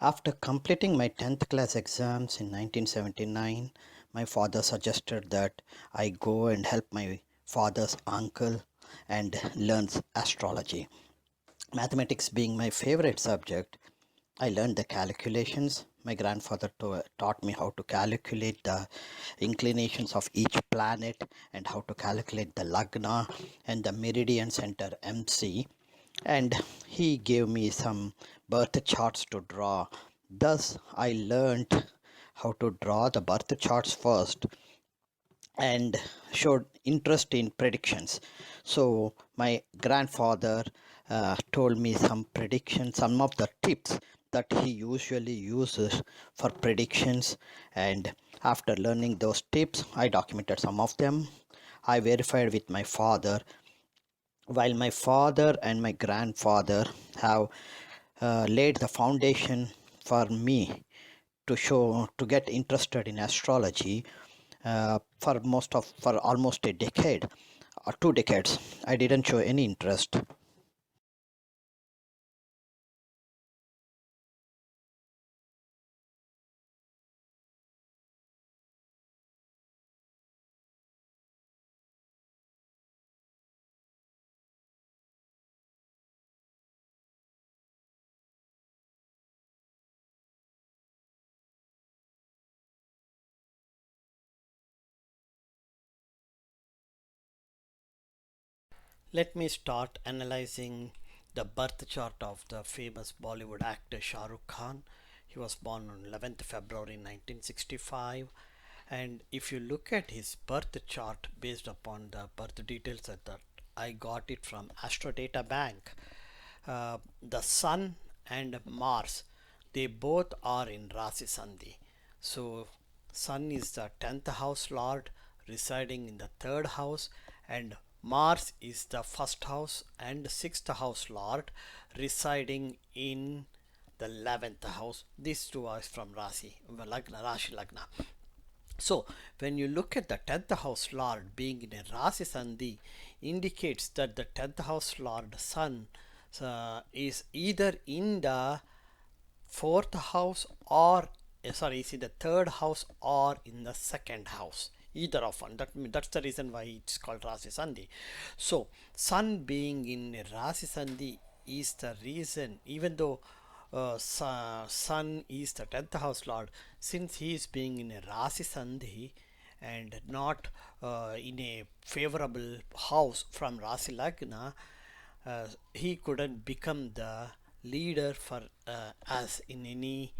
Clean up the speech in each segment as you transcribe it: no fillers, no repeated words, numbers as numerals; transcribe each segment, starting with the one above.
After completing my 10th class exams in 1979, my father suggested that I go and help my father's uncle and learns astrology. Mathematics being my favorite subject, I learned the calculations. My grandfather taught me how to calculate the inclinations of each planet and how to calculate the lagna and the meridian center MC. And he gave me some birth charts to draw. Thus, I learned how to draw the birth charts first and showed interest in predictions. So my grandfather told me some predictions, some of the tips that he usually uses for predictions, and after learning those tips I documented some of them. I verified with my father. While my father and my grandfather have laid the foundation for me to get interested in astrology, for almost a decade or 2 decades, I didn't show any interest. Let me start analyzing the birth chart of the famous Bollywood actor Shah Rukh Khan. He was born on 11th February 1965, and if you look at his birth chart based upon the birth details that I got it from Astrodata Bank, the Sun and Mars, they both are in Rasi Sandhi. So Sun is the 10th house lord residing in the 3rd house, and Mars is the 1st house and 6th house lord residing in the 11th house. These two are from Rashi Lagna. So when you look at the 10th house lord being in a Rasi Sandhi, indicates that the 10th house lord Sun is either in the 4th house or is in the 3rd house or in the 2nd house, either of one. That's the reason why it's called Rasi Sandhi. So Sun being in a Rasi Sandhi is the reason, even though Sun is the 10th house lord, since he is being in a Rasi Sandhi and not in a favorable house from Rasi Lagna, he couldn't become the leader for as in any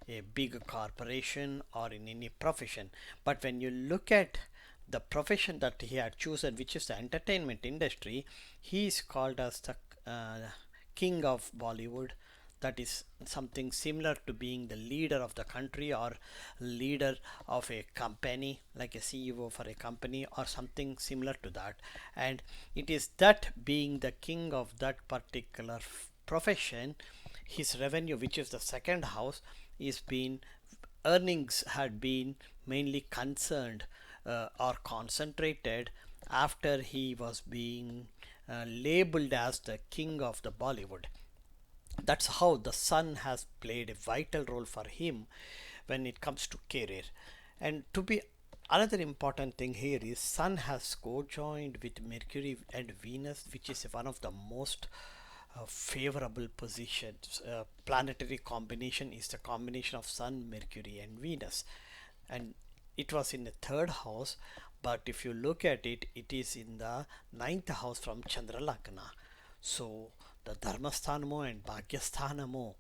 a big corporation or in any profession. But when you look at the profession that he had chosen, which is the entertainment industry, he is called as the king of Bollywood. That is something similar to being the leader of the country or leader of a company, like a CEO for a company or something similar to that. And it is that being the king of that particular profession, his revenue, which is the 2nd house, is been earnings had been mainly concerned or concentrated after he was being labeled as the king of the Bollywood. That's how the Sun has played a vital role for him when it comes to career. And to be another important thing here is Sun has co-joined with Mercury and Venus, which is one of the most favorable positions. Planetary combination is the combination of Sun, Mercury, and Venus, and it was in the 3rd house. But if you look at it, it is in the 9th house from Chandra Lagna. So the Dharmasthanamo and Bhagyasthanamo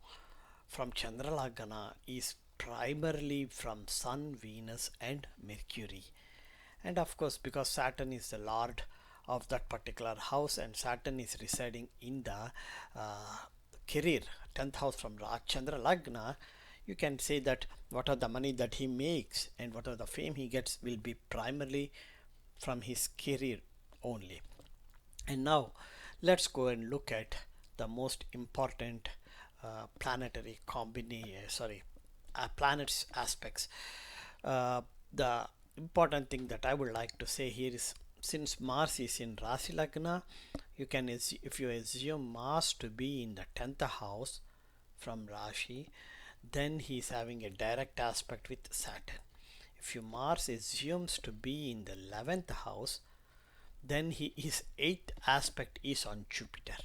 from Chandra Lagna is primarily from Sun, Venus, and Mercury. And of course, because Saturn is the lord of that particular house and Saturn is residing in the career 10th house from Chandra Lagna, you can say that what are the money that he makes and what are the fame he gets will be primarily from his career only. And now let's go and look at the most important planetary combination, planets aspects. The important thing that I would like to say here is, since Mars is in Rasi Lagna, you can if you assume Mars to be in the 10th house from Rashi, then he is having a direct aspect with Saturn. If your Mars assumes to be in the 11th house, then his 8th aspect is on Jupiter.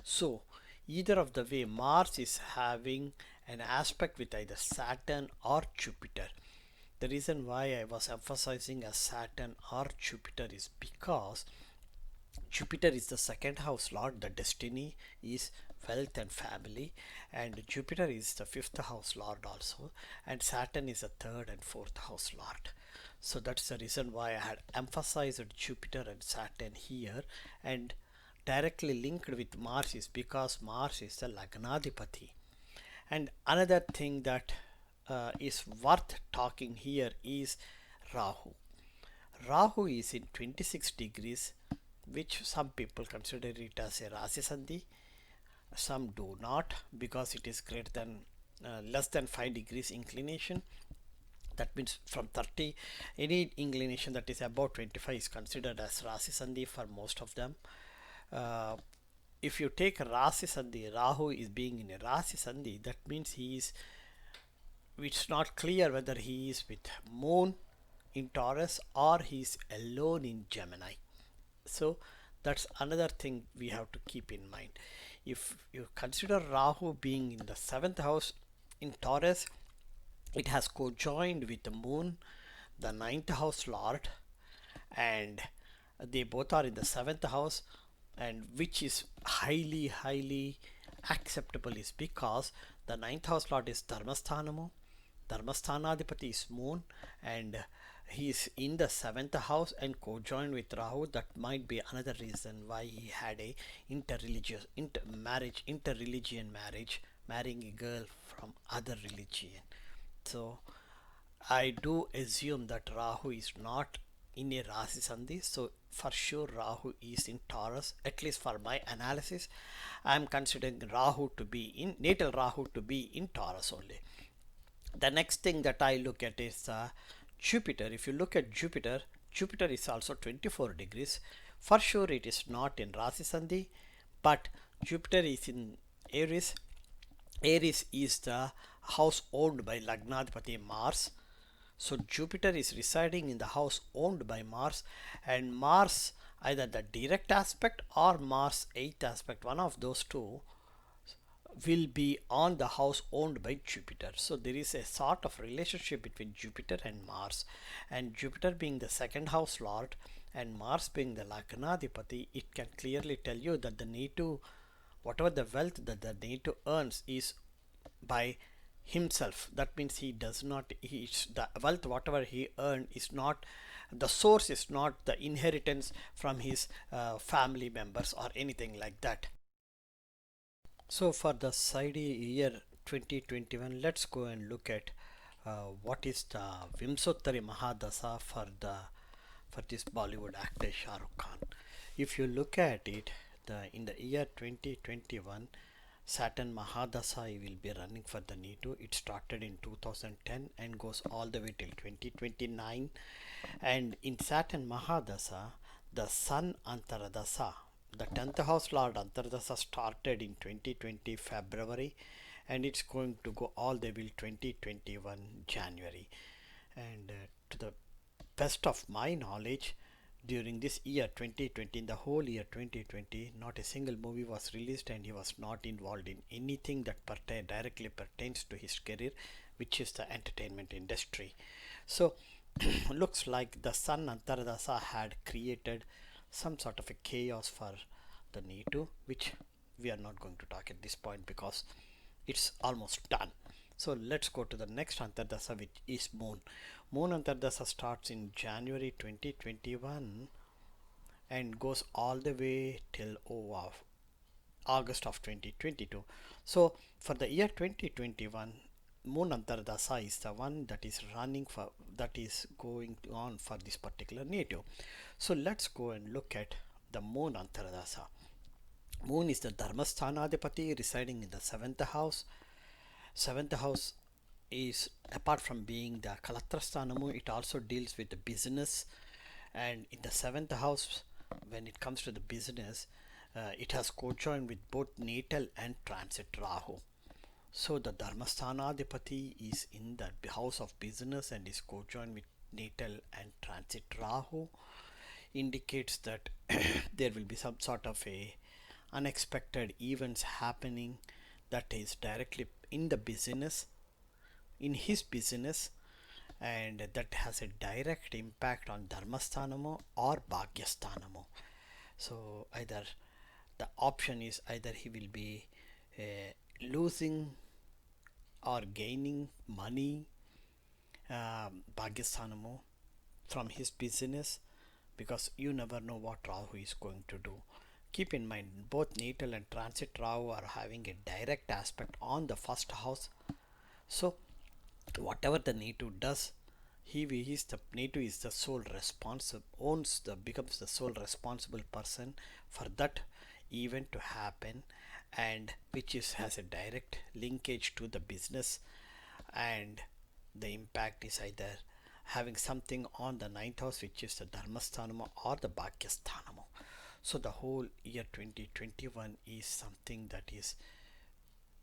So either of the way, Mars is having an aspect with either Saturn or Jupiter. The reason why I was emphasizing a Saturn or Jupiter is because Jupiter is the second house lord, the destiny is wealth and family, and Jupiter is the fifth house lord also, and Saturn is the third and fourth house lord. So that's the reason why I had emphasized Jupiter and Saturn here, and directly linked with Mars is because Mars is the Lagnadipati. And another thing that is worth talking here is Rahu. Rahu is in 26 degrees, which some people consider it as a Rasi Sandhi. Some do not, because it is greater than less than 5 degrees inclination. That means from 30, any inclination that is above 25 is considered as Rasi Sandhi for most of them. Uh, if you take Rasi Sandhi, Rahu is being in a Rasi Sandhi, that means it's not clear whether he is with Moon in Taurus or he is alone in Gemini. So that's another thing we have to keep in mind. If you consider Rahu being in the 7th house in Taurus, it has co-joined with the Moon, the 9th house lord, and they both are in the 7th house, and which is highly acceptable is because the 9th house lord is Dharmasthanamu, Dharmasthanadipati is Moon, and he is in the 7th house and co-joined with Rahu. That might be another reason why he had a interreligion marriage, marrying a girl from other religion. So I do assume that Rahu is not in a Rasi Sandhi, so for sure Rahu is in Taurus. At least for my analysis, I am considering Rahu to be in natal Rahu to be in Taurus only. The next thing that I look at is Jupiter. If you look at Jupiter, Jupiter is also 24 degrees. For sure it is not in Rasi Sandhi, but Jupiter is in Aries. Aries is the house owned by Lagnadipati Mars. So Jupiter is residing in the house owned by Mars, and Mars, either the direct aspect or Mars 8th aspect, one of those two will be on the house owned by Jupiter. So there is a sort of relationship between Jupiter and Mars, and Jupiter being the second house lord and Mars being the Lagnadipati, it can clearly tell you that the native, whatever the wealth that the native earns is by himself. That means he does not, the wealth whatever he earned is not, the source is not the inheritance from his family members or anything like that. So for the Sidereal year 2021, let's go and look at what is the Vimsottari Mahadasa for this Bollywood actor Shah Rukh Khan. If you look at it, in the year 2021, Saturn Mahadasa will be running for the NITU. It started in 2010 and goes all the way till 2029. And in Saturn Mahadasa, the Sun Antaradasa, the 10th house lord Antaradasa, started in 2020 February, and it's going to go all the way till 2021 January. And to the best of my knowledge, during this year 2020, in the whole year 2020, not a single movie was released, and he was not involved in anything that directly pertains to his career, which is the entertainment industry. So looks like the Sun Antaradasa had created some sort of a chaos for the NITU, which we are not going to talk at this point because it's almost done. So let's go to the next Antardasa, which is Moon. Moon Antardasa starts in January 2021 and goes all the way till August of 2022. So for the year 2021, Moon Antardasa is the one that is running for, that is going on for this particular native. So let's go and look at the Moon Antardasa. Moon is the Dharmasthanadipati residing in the 7th house. 7th house is, apart from being the Kalatrasthanamu, it also deals with the business, and in the 7th house, when it comes to the business, it has co-joined with both natal and transit Rahu. So the Dharmasthanadipati is in the house of business and is co-joined with natal and transit Rahu, indicates that there will be some sort of a unexpected events happening that is directly in the business, in his business, and that has a direct impact on Dharmasthanamo or Bhagyasthanamo. So either the option is either he will be losing or gaining money, Bhagyasthanamo, from his business, because you never know what Rahu is going to do. Keep in mind, both natal and transit Rahu are having a direct aspect on the first house. So whatever the native does, he is the native is the sole responsible, owns the becomes the sole responsible person for that event to happen, and which is has a direct linkage to the business, and the impact is either having something on the ninth house, which is the Dharmasthanamo or the Bhagyasthanamo. So the whole year 2021 is something that is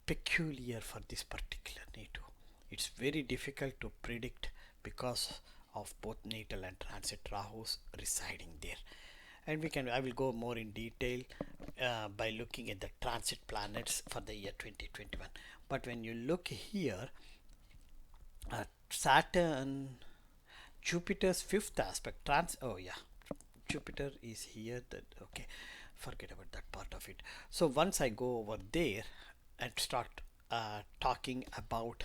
peculiar for this particular native. It's very difficult to predict because of both natal and transit Rahus residing there. And I will go more in detail by looking at the transit planets for the year 2021. But when you look here, Saturn, Jupiter's fifth aspect, Jupiter is here. That okay, forget about that part of it. So once I go over there and start talking about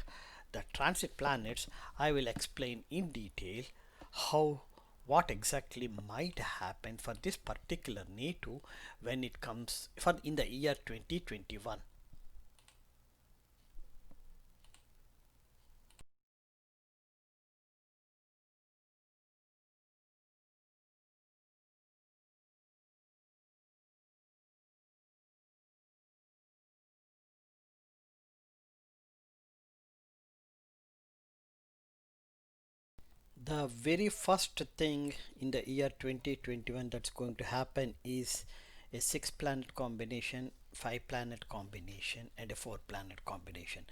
the transit planets, I will explain in detail how what exactly might happen for this particular native when it comes for in the year 2021. The very first thing in the year 2021 that's going to happen is a 6 planet combination, 5 planet combination, and a 4 planet combination.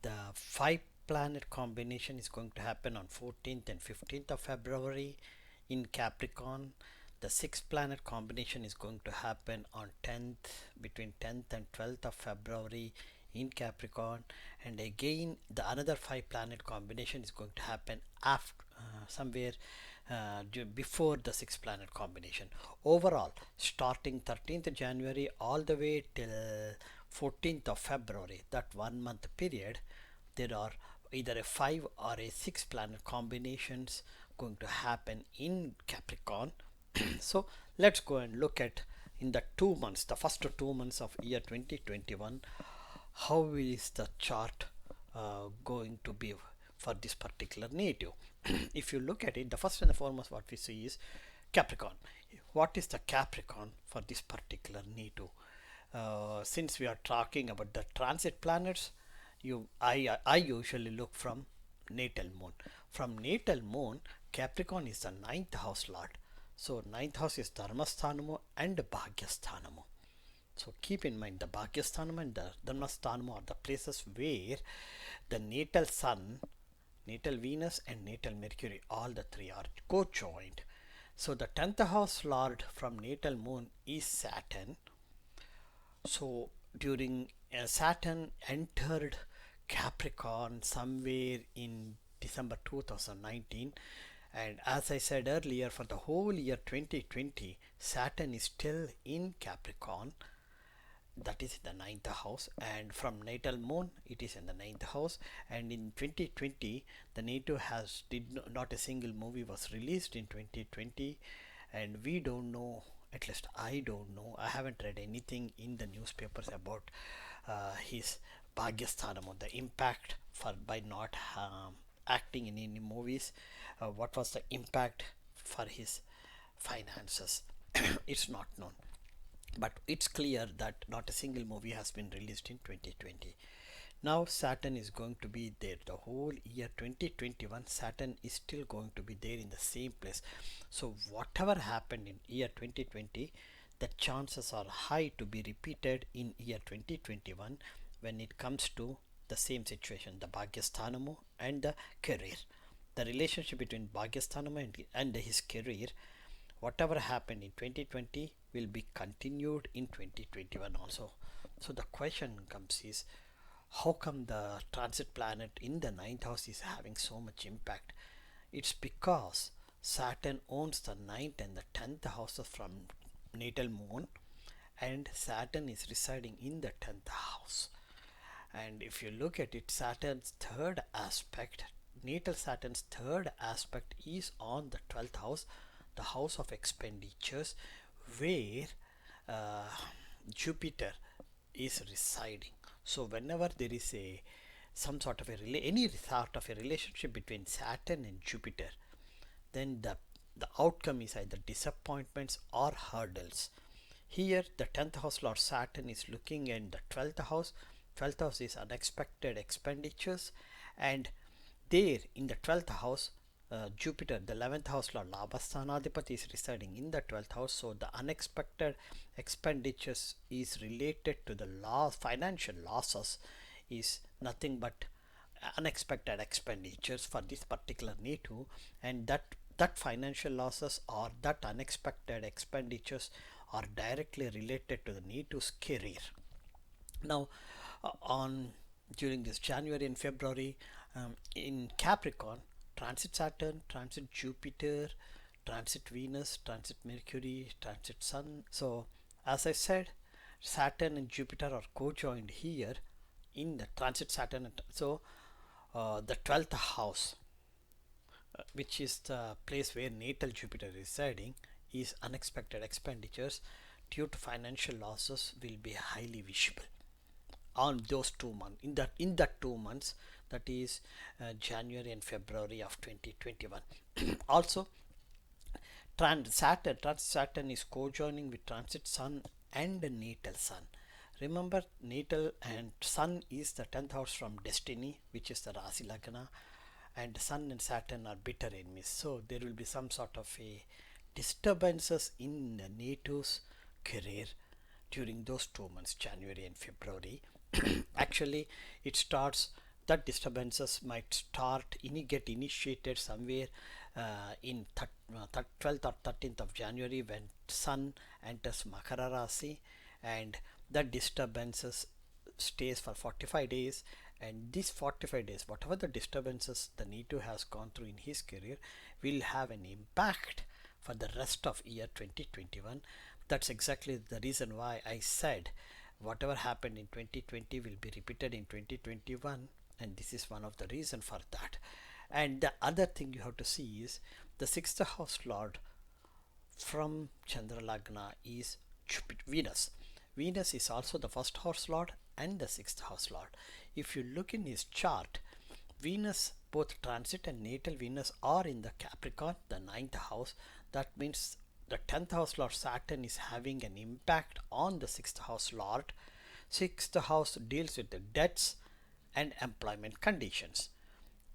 The 5 planet combination is going to happen on 14th and 15th of February in Capricorn. The 6 planet combination is going to happen on 10th, between 10th and 12th of February in Capricorn, and again the another 5 planet combination is going to happen after somewhere before the 6 planet combination. Overall, starting 13th January all the way till 14th of February, that 1 month period, there are either a 5 or a 6 planet combinations going to happen in Capricorn. So let's go and look at in the 2 months, the first 2 months of year 2021, how is the chart going to be for this particular native. If you look at it, the first and the foremost what we see is Capricorn. What is the Capricorn for this particular native? Since we are talking about the transit planets, I usually look from natal moon. From natal moon, Capricorn is the ninth house lord. So ninth house is Dharmasthanamo and Bhagyasthanamo. So keep in mind the Bhagyasthanam and the Dharmasthanam are the places where the natal sun, natal Venus, and natal Mercury, all the three are co-joined. So the 10th house lord from natal moon is Saturn. So during Saturn entered Capricorn somewhere in December 2019, and as I said earlier, for the whole year 2020, Saturn is still in Capricorn, that is in the ninth house, and from natal moon it is in the ninth house. And in 2020 the native has not a single movie was released in 2020, and we don't know, at least I don't know, I haven't read anything in the newspapers about his Bhagyasthanam, the impact for by not acting in any movies. What was the impact for his finances? It's not known, but it's clear that not a single movie has been released in 2020. Now Saturn is going to be there the whole year 2021. Saturn is still going to be there in the same place. So whatever happened in year 2020, the chances are high to be repeated in year 2021 when it comes to the same situation, the Bhagyasthanamu and the career. The relationship between Bhagyasthanamu and his career, whatever happened in 2020 will be continued in 2021 also. So the question comes is, how come the transit planet in the ninth house is having so much impact? It's because Saturn owns the ninth and the 10th houses from natal moon, and Saturn is residing in the 10th house. And if you look at it, Saturn's third aspect, natal Saturn's third aspect is on the 12th house, the house of expenditures, where uh, Jupiter is residing. So whenever there is a some sort of any sort of a relationship between Saturn and Jupiter, then the outcome is either disappointments or hurdles. Here the 10th house lord Saturn is looking in the 12th house. 12th house is unexpected expenditures, and there in the 12th house, Jupiter, the 11th house lord Labhasthanadipati, is residing in the 12th house. So the unexpected expenditures is related to the loss, financial losses is nothing but unexpected expenditures for this particular native, and that financial losses or that unexpected expenditures are directly related to the native's career. Now, on during this January and February, in Capricorn, transit Saturn, transit Jupiter, transit Venus, transit Mercury, transit Sun. So, as I said, Saturn and Jupiter are co-joined here in the transit Saturn. So, the 12th house, which is the place where natal Jupiter is residing, is unexpected expenditures due to financial losses will be highly visible on those 2 months, in that 2 months, that is January and February of 2021. Also, Saturn is co-joining with transit Sun and natal Sun. Remember, natal and Sun is the 10th house from destiny, which is the Rasi Lagna, and Sun and Saturn are bitter enemies. So there will be some sort of a disturbances in the native's career during those 2 months, January and February. Actually, it starts, that disturbances might start get initiated somewhere in 12th or 13th of January, when Sun enters Makara Rasi, and that disturbances stays for 45 days. And these 45 days, whatever the disturbances the native has gone through in his career, will have an impact for the rest of year 2021. That's exactly the reason why I said whatever happened in 2020 will be repeated in 2021, and this is one of the reason for that. And the other thing you have to see is the sixth house lord from Chandra Lagna is Venus. Venus is also the first house lord and the sixth house lord. If you look in his chart, Venus, both transit and natal Venus are in the Capricorn, the ninth house. That means the 10th house lord Saturn is having an impact on the 6th house lord. 6th house deals with the debts and employment conditions.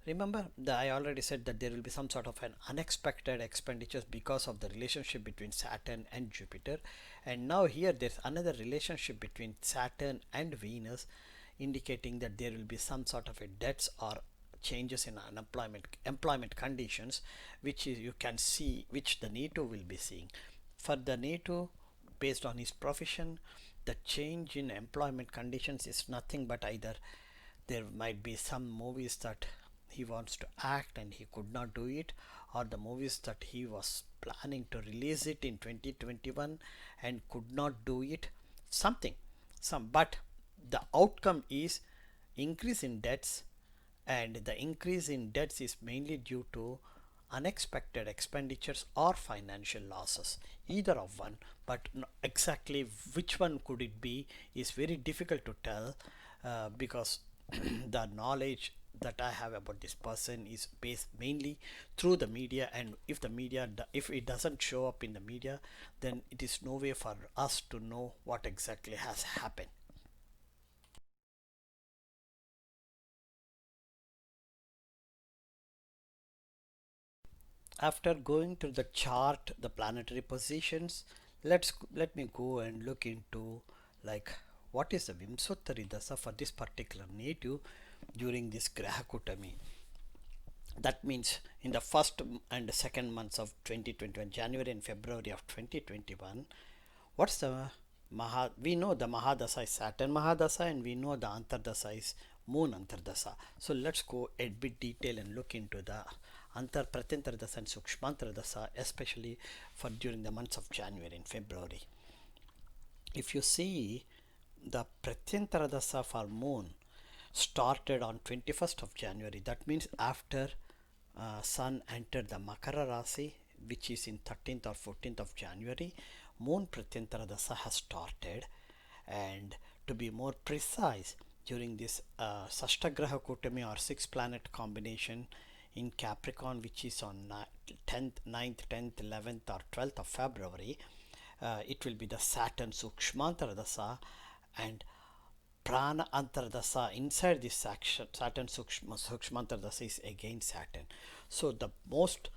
Remember, I already said that there will be some sort of an unexpected expenditures because of the relationship between Saturn and Jupiter. And now here there's another relationship between Saturn and Venus, indicating that there will be some sort of a debts or changes in employment conditions, which is, you can see, which the native will be seeing. For the native, based on his profession, the change in employment conditions is nothing but either there might be some movies that he wants to act and he could not do it, or the movies that he was planning to release it in 2021 and could not do it, but the outcome is increase in debts, and the increase in debts is mainly due to unexpected expenditures or financial losses, either of one, but exactly which one could it be is very difficult to tell, because the knowledge that I have about this person is based mainly through the media, and if it doesn't show up in the media, then it is no way for us to know what exactly has happened. After going through the chart, the planetary positions, let me go and look into, like, what is the Vimsottari Dasa for this particular native, during this Grahakutami. That means in the first and second months of 2021, January and February of 2021, what's the we know the Mahadasa is Saturn Mahadasa, and we know the Antardasa is Moon Antardasa. So let's go a bit detail and look into the Pratyantardasa and Sukshmantardasa, especially for during the months of January and February. If you see, the Pratyantardasa for Moon started on 21st of January. That means after Sun entered the Makara Rasi, which is in 13th or 14th of January, Moon Pratyantara Dasa has started. And to be more precise, during this Sashtagraha Kutami or 6 planet combination in Capricorn, which is on 10th, 9th, 10th, 11th or 12th of February, it will be the Saturn Sukshmantara Dasa and Prana Antardasa. Inside this section, Saturn Sukshmantardasa is again Saturn. So the most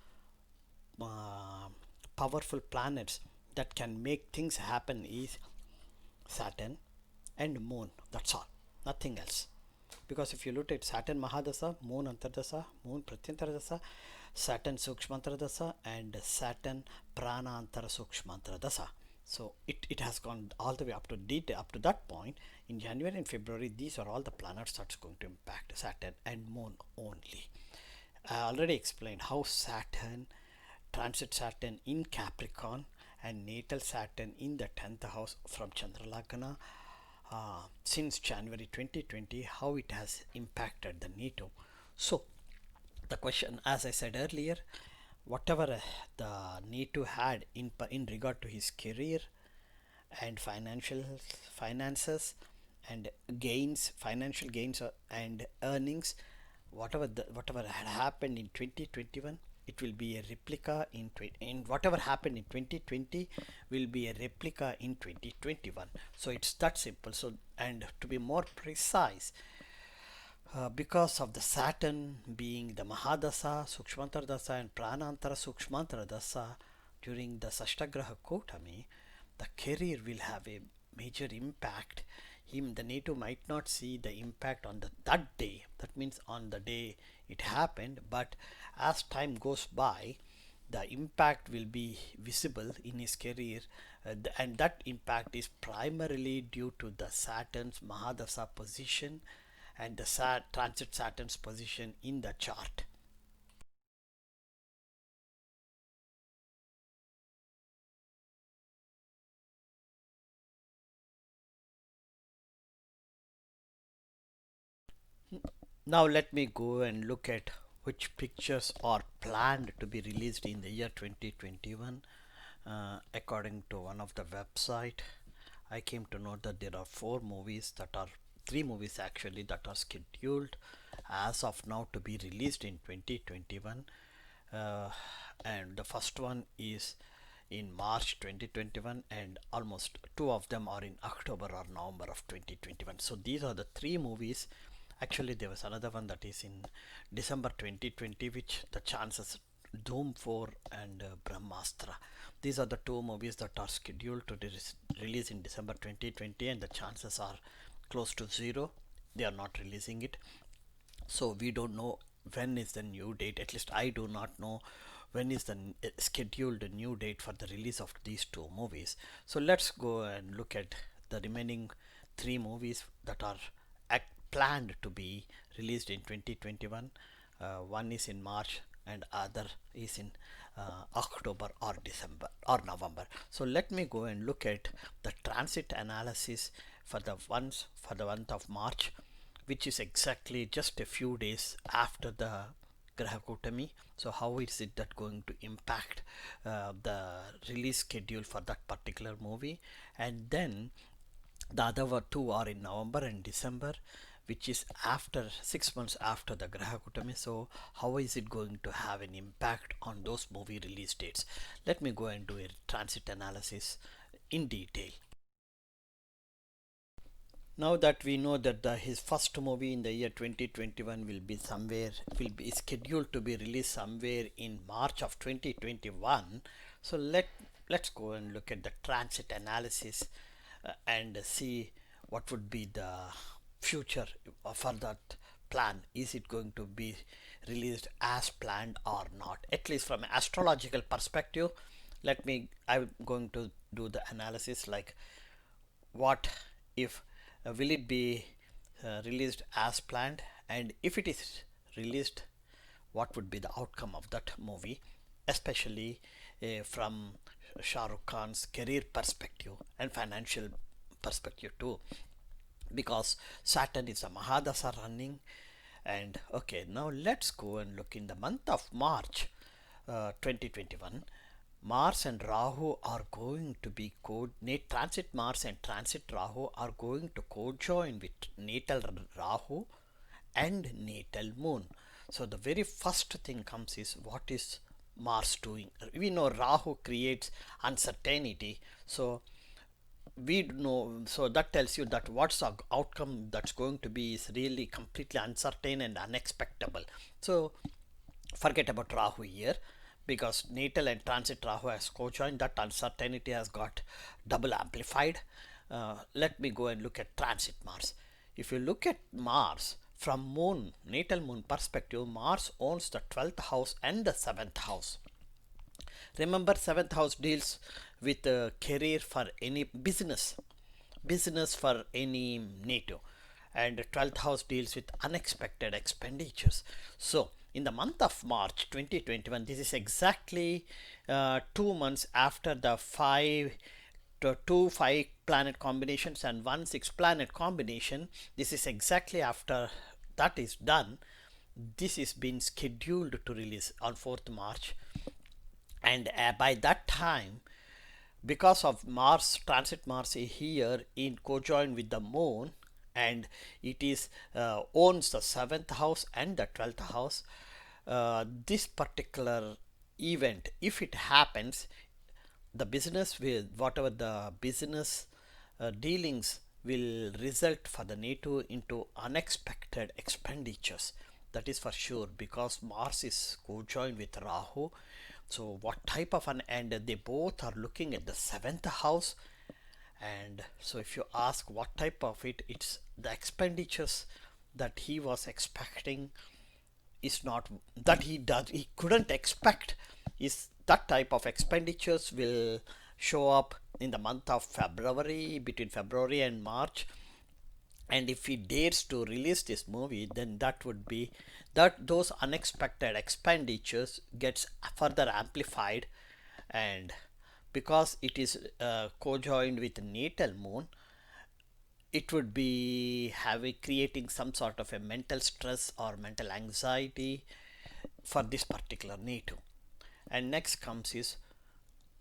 powerful planets that can make things happen is Saturn and Moon. That's all, nothing else. Because if you look at Saturn Mahadasa, Moon Antardasa, Moon Pratyantardasa, Saturn Sukshmantardasa, and Saturn Prana Antara Sukshmantardasa. So it has gone all the way up to detail up to that point. In January and February, these are all the planets that's going to impact Saturn and Moon only. I already explained how Saturn, transit Saturn in Capricorn and natal Saturn in the 10th house from Chandralagna since January 2020, how it has impacted the NATO. So the question, as I said earlier, whatever the NATO had in regard to his career and finances and gains, financial gains and earnings, whatever had happened in 2021, it will be a replica in whatever happened in 2020 will be a replica in 2021. So it's that simple. So, and to be more precise, because of the Saturn being the Mahadasa, Sukshmantara Dasa and Pranantara Sukshmantara Dasa during the Sashtagraha Kotami, the career will have a major impact. The NATO might not see the impact on that day, that means on the day it happened, but as time goes by, the impact will be visible in his career, and that impact is primarily due to the Saturn's Mahadasa position and the transit Saturn's position in the chart. Now let me go and look at which pictures are planned to be released in the year 2021. According to one of the website, I came to know that there are three movies actually that are scheduled as of now to be released in 2021. And the first one is in March 2021, and almost two of them are in October or November of 2021. So these are the three movies. Actually, there was another one that is in December 2020, which the chances Doom 4 and Brahmastra. These are the two movies that are scheduled to release in December 2020, and the chances are close to zero. They are not releasing it. So we don't know when is the new date. At least I do not know when is the scheduled new date for the release of these two movies. So let's go and look at the remaining three movies that are planned to be released in 2021. One is in March and other is in October or December or November. So let me go and look at the transit analysis for the month of March, which is exactly just a few days after the Grahakutami. So how is it that going to impact the release schedule for that particular movie? And then the other two are in November and December, which is after 6 months after the Grahakutami. So how is it going to have an impact on those movie release dates? Let me go and do a transit analysis in detail. Now that we know that his first movie in the year 2021 will be scheduled to be released somewhere in March of 2021. So let's go and look at the transit analysis and see what would be the future for that plan? Is it going to be released as planned or not? At least from an astrological perspective, I'm going to do the analysis like what if will it be released as planned, and if it is released, what would be the outcome of that movie, especially from Shah Rukh Khan's career perspective and financial perspective too, because Saturn is a Mahadasa running. And okay, now let's go and look in the month of March 2021. Mars and Rahu are going to be transit Mars and transit Rahu are going to co-join with natal Rahu and natal Moon. So the very first thing comes is, what is Mars doing? We know Rahu creates uncertainty, so we know, so that tells you that what's the outcome that's going to be is really completely uncertain and unexpectable. So forget about Rahu here, because natal and transit Rahu has co-joined, that uncertainty has got double amplified. Let me go and look at transit Mars. If you look at Mars from natal moon perspective, Mars owns the 12th house and the 7th house. Remember, 7th house deals with career for any business for any native, and 12th house deals with unexpected expenditures. So in the month of March 2021, this is exactly 2 months after the 5 planet combinations and 1 6 planet combination. This is exactly after that is done. This is been scheduled to release on 4th March, and by that time, because of transit Mars here in co-join with the moon, and it is owns the 7th house and the 12th house, this particular event, if it happens, the business will, whatever the business dealings will result for the native into unexpected expenditures. That is for sure, because Mars is co-joined with Rahu. So what type of and they both are looking at the 7th house, and so if you ask what type of it's the expenditures that he was expecting is not that he couldn't expect, is that type of expenditures will show up in the month of February, between February and March. And if he dares to release this movie, then that would be that those unexpected expenditures gets further amplified. And because it is co-joined with natal moon, it would be creating some sort of a mental stress or mental anxiety for this particular native. And next comes is,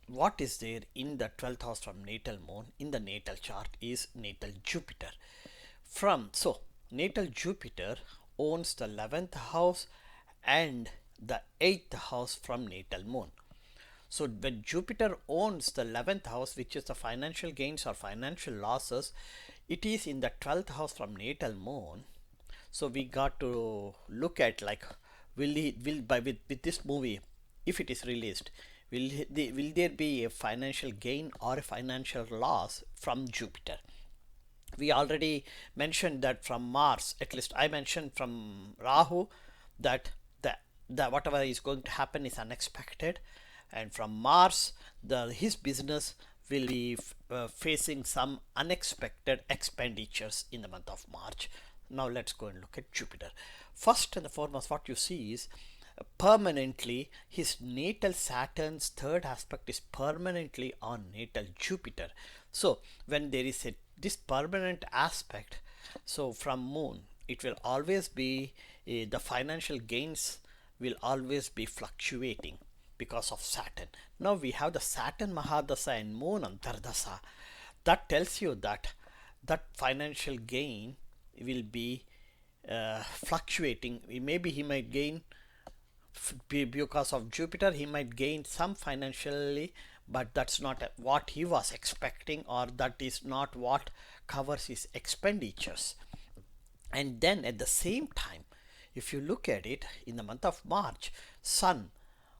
what is there in the 12th house from natal moon in the natal chart is natal Jupiter. Natal Jupiter owns the 11th house and the 8th house from natal moon. So when Jupiter owns the 11th house, which is the financial gains or financial losses, it is in the 12th house from natal moon. So we got to look at like, with this movie, if it is released, will there be a financial gain or a financial loss from Jupiter? We already mentioned that from Mars, at least I mentioned from Rahu, that the whatever is going to happen is unexpected, and from Mars, his business will be facing some unexpected expenditures in the month of March. Now let's go and look at Jupiter. First and foremost, what you see is permanently his natal Saturn's third aspect is permanently on natal Jupiter. So when there is this permanent aspect, so from moon, it will always be the financial gains will always be fluctuating because of Saturn. Now we have the Saturn Mahadasa and Moon Antardasa. That tells you that financial gain will be fluctuating. Maybe he might gain because of Jupiter, he might gain some financially, but that's not what he was expecting, or that is not what covers his expenditures. And then at the same time, if you look at it in the month of March, Sun,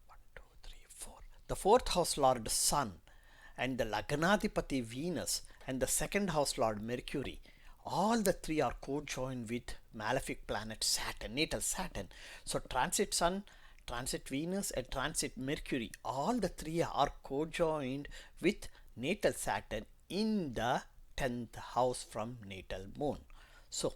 1 2 3 4, the 4th house lord Sun and the Lagnadipati Venus and the 2nd house lord Mercury all the three are co-joined with malefic planet Saturn, natal Saturn. So transit Sun, transit Venus and transit Mercury, all the three are co-joined with natal Saturn in the 10th house from natal Moon. So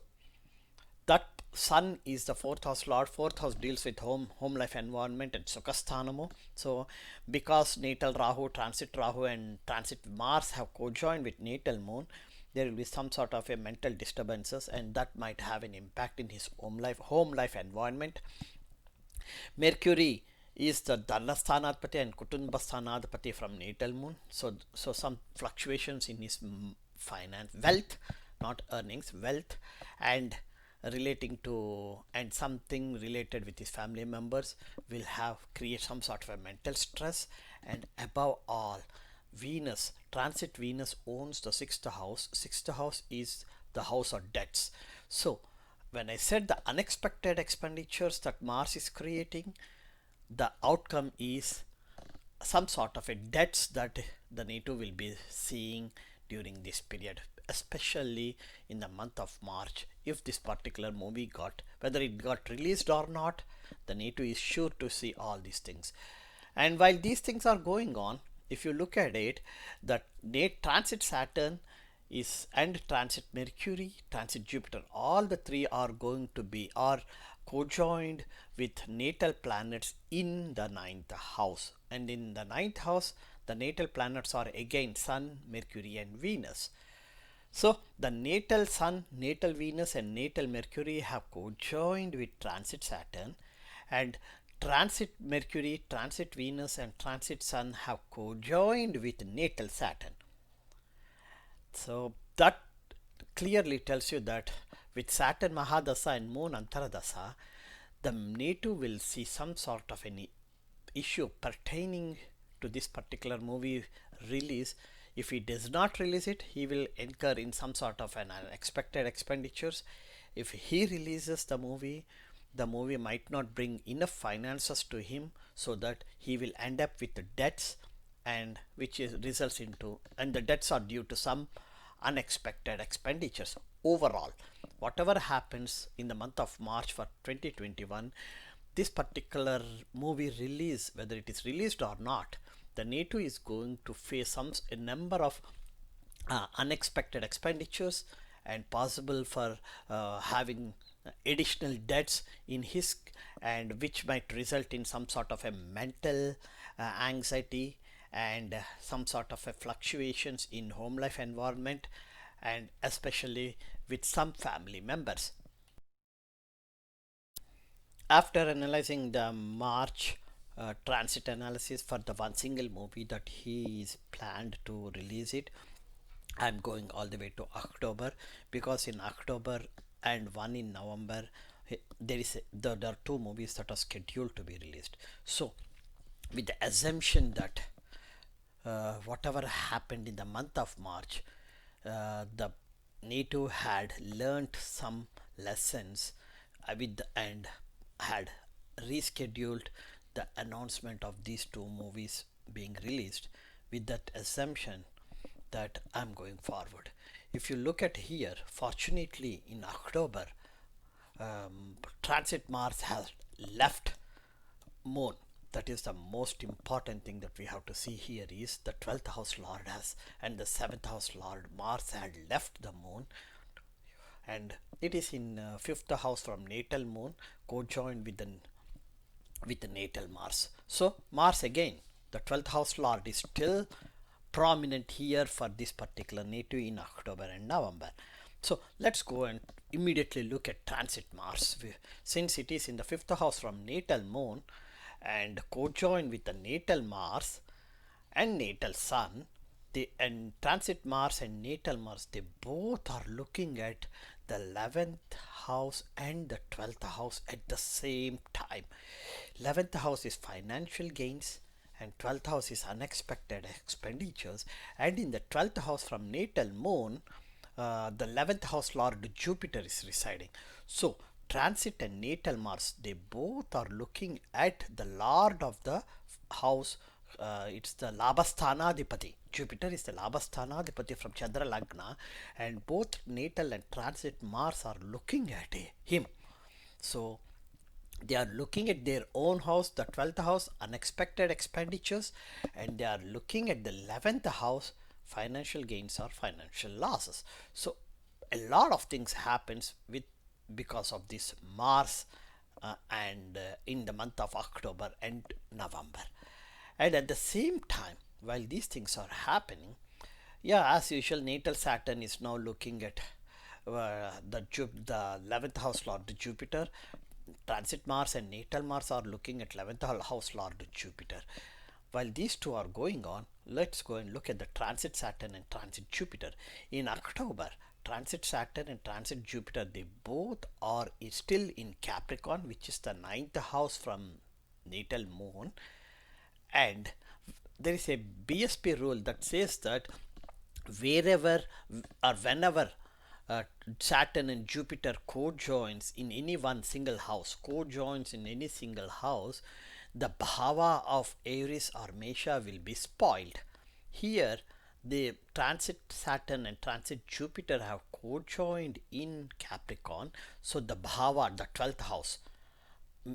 that Sun is the fourth house lord. Fourth house deals with home life, environment and sukhasthanamo. So because natal Rahu and transit Mars have co-joined with natal Moon, there will be some sort of a mental disturbances, and that might have an impact in his home life environment. Mercury is the Dhanasthanadpati and Kutumbasthanadpati from natal Moon. So some fluctuations in his finance, wealth, not earnings, wealth, and relating to, and something related with his family members will have create some sort of a mental stress. And above all, Venus owns the sixth house. Sixth house is the house of debts. So when I said the unexpected expenditures that Mars is creating, the outcome is some sort of a debts that the native will be seeing during this period, especially in the month of March. If this particular movie got, whether it got released or not, the native is sure to see all these things. And while these things are going on, if you look at it, the transit Saturn is, and transit Mercury, transit Jupiter, all the three are going to be, are co-joined with natal planets in the ninth house. And in the ninth house, the natal planets are again Sun, Mercury and Venus. So the natal Sun, natal Venus and natal Mercury have co-joined with transit Saturn, and transit Mercury, transit Venus and transit Sun have co-joined with natal Saturn. So that clearly tells you that with Saturn Mahadasa and Moon Antaradasa, the native will see some sort of any issue pertaining to this particular movie release. If he does not release it, he will incur in some sort of an unexpected expenditures. If he releases the movie might not bring enough finances to him, so that he will end up with the debts, and which is results into, and the debts are due to some unexpected expenditures. Overall, whatever happens in the month of March for 2021, this particular movie release, whether it is released or not, the native is going to face a number of unexpected expenditures, and possible for having additional debts in his, and which might result in some sort of a mental anxiety, and some sort of a fluctuations in home life environment, and especially with some family members. After analyzing the March transit analysis for the one single movie that he is planned to release it, I'm going all the way to October, because in October and one in November, there are two movies that are scheduled to be released. So with the assumption that whatever happened in the month of March, the native had learnt some lessons and had rescheduled the announcement of these two movies being released, with that assumption that I'm going forward. If you look at here, fortunately in October, transit Mars has left Moon. That is the most important thing that we have to see here, is the 12th house lord has, and the 7th house lord Mars had left the Moon, and it is in 5th house from natal Moon, co-joined with the natal Mars. So Mars again, the 12th house lord, is still prominent here for this particular native in October and November. So let's go and immediately look at transit Mars. Since it is in the 5th house from natal Moon and co-joined with the natal Mars and natal Sun, and transit Mars and natal Mars, they both are looking at the 11th house and the 12th house at the same time. 11th house is financial gains and 12th house is unexpected expenditures, and in the 12th house from natal Moon, the 11th house lord Jupiter is residing. So transit and natal Mars, they both are looking at the lord of the house it's the Labasthanadipati. Jupiter is the Labasthanadipati from Chandra Lagna, and both natal and transit Mars are looking at him. So they are looking at their own house, the 12th house, unexpected expenditures, and they are looking at the 11th house, financial gains or financial losses. So a lot of things happens with because of this Mars and in the month of October and November. And at the same time, while these things are happening, yeah, as usual, natal Saturn is now looking at the 11th house lord Jupiter. Transit Mars and natal Mars are looking at 11th house lord Jupiter. While these two are going on, let's go and look at the transit Saturn and transit Jupiter. In October, transit Saturn and transit Jupiter, they both are still in Capricorn, which is the ninth house from natal moon. And there is a BSP rule that says that wherever or whenever Saturn and Jupiter co-joins in any one single house, co-joins in any single house, the bhava of Aries or Mesha will be spoiled. Here, the transit Saturn and transit Jupiter have co-joined in Capricorn, so the bhava, the 12th house,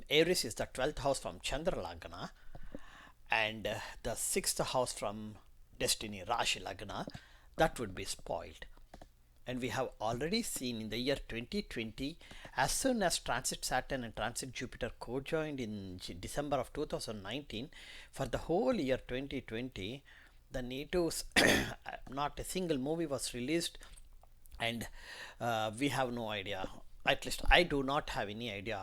Aries is the 12th house from Chandra Lagna, and the 6th house from Destiny Rashi Lagna, that would be spoiled. And we have already seen in the year 2020, as soon as transit Saturn and transit Jupiter co-joined in December of 2019, for the whole year 2020, the natives, not a single movie was released, and we have no idea. At least I do not have any idea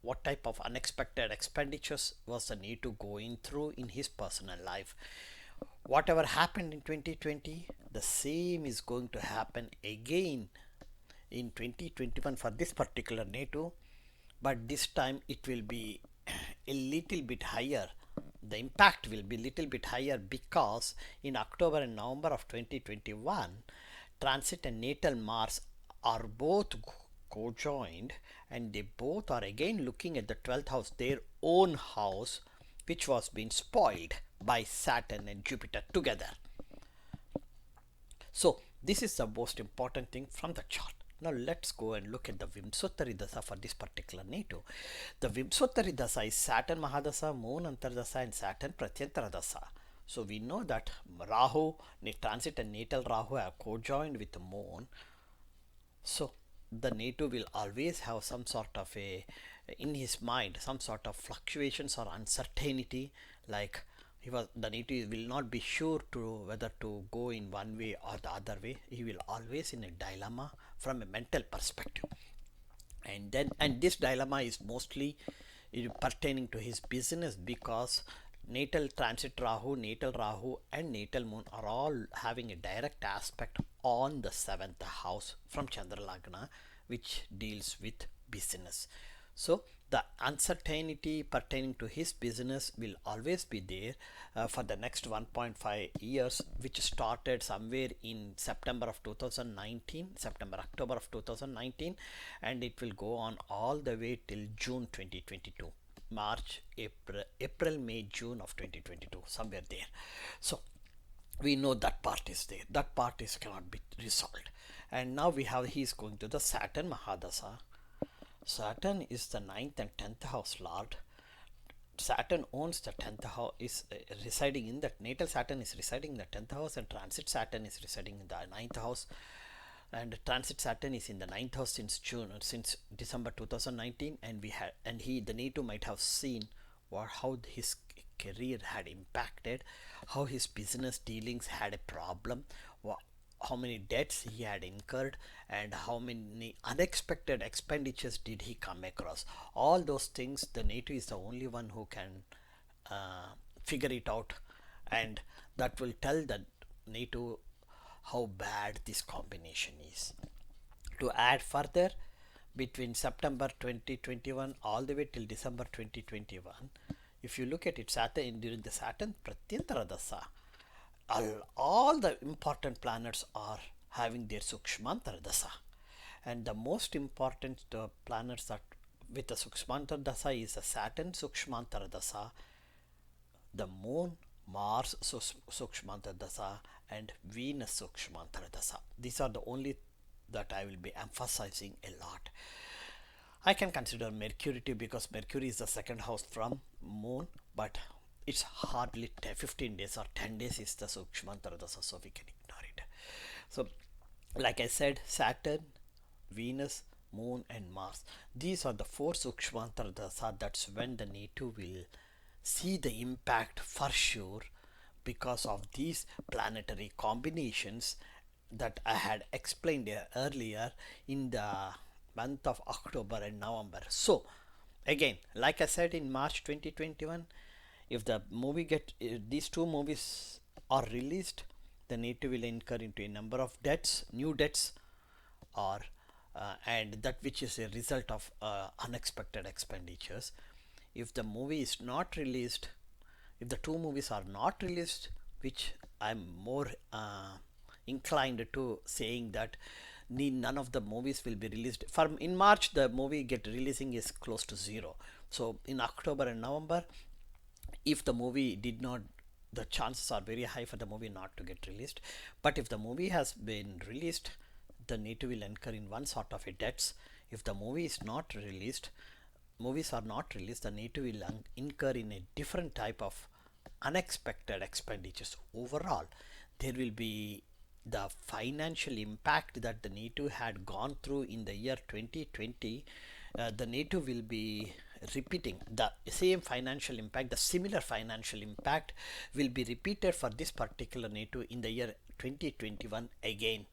what type of unexpected expenditures was the native going through in his personal life. Whatever happened in 2020, the same is going to happen again in 2021 for this particular native, but this time it will be a little bit higher. The impact will be little bit higher because in October and November of 2021, transit and natal Mars are both co-joined, and they both are again looking at the 12th house, their own house, which was being spoiled by Saturn and Jupiter together. So this is the most important thing from the chart. Now let's go and look at the Vimsottari Dasa for this particular native. The Vimsottari Dasa is Saturn Mahadasa, Moon Antardasa and Saturn Pratyantara Dasa. So we know that Rahu, transit and natal Rahu are co-joined with the Moon. So the native will always have some sort of in his mind, some sort of fluctuations or uncertainty, like the native will not be sure to whether to go in one way or the other way. He will always in a dilemma from a mental perspective, and this dilemma is mostly pertaining to his business, because natal transit Rahu and natal Moon are all having a direct aspect on the 7th house from Chandra Lagna, which deals with business. So the uncertainty pertaining to his business will always be there for the next 1.5 years, which started somewhere in September of 2019, October of 2019, and it will go on all the way till June 2022. March, April, May, June of 2022, somewhere there. So we know that part is there. That part is cannot be resolved. And now he is going to the Saturn Mahadasa. Saturn is the 9th and 10th house lord. Saturn owns the 10th house, is residing in that. Natal Saturn is residing in the 10th house, and transit Saturn is residing in the 9th house. And transit Saturn is in the 9th house since December 2019, and the native might have seen how his career had impacted, how his business dealings had a problem, how many debts he had incurred, and how many unexpected expenditures did he come across. All those things, the native is the only one who can figure it out, and that will tell the native how bad this combination is. To add further, between September 2021 all the way till December 2021, if you look at it, during the Saturn Pratyantara Dasa, all the important planets are having their Sukshmantara Dasa, and the most important planets that with the Sukshmantara Dasa is the Saturn Sukshmantara Dasa, the Moon Mars Sukshmantara Dasa and Venus Sukshmantara Dasa. These are the only that I will be emphasizing a lot. I can consider Mercury too because Mercury is the second house from Moon, but it's hardly 15 days or 10 days is the Sukshmantara Dasa, so we can ignore it. So, like I said, Saturn, Venus, Moon, and Mars. These are the four Sukshmantara Dasa. That's when the native will see the impact for sure because of these planetary combinations that I had explained earlier in the month of October and November. So again, like I said in March 2021, if the movie these two movies are released, the native will incur into a number of debts, new debts, or and that which is a result of unexpected expenditures. If the movie is not released, if the two movies are not released, which I'm more inclined to saying that none of the movies will be released. From in March, the movie get releasing is close to zero. So in October and November, if the movie did not, the chances are very high for the movie not to get released. But if the movie has been released, the native will incur in one sort of a debts. If the movie is not released, movies are not released, the native will incur in a different type of unexpected expenditures. Overall, there will be the financial impact that the native had gone through in the year 2020. The native will be repeating the same financial impact, the similar financial impact will be repeated for this particular native in the year 2021 again.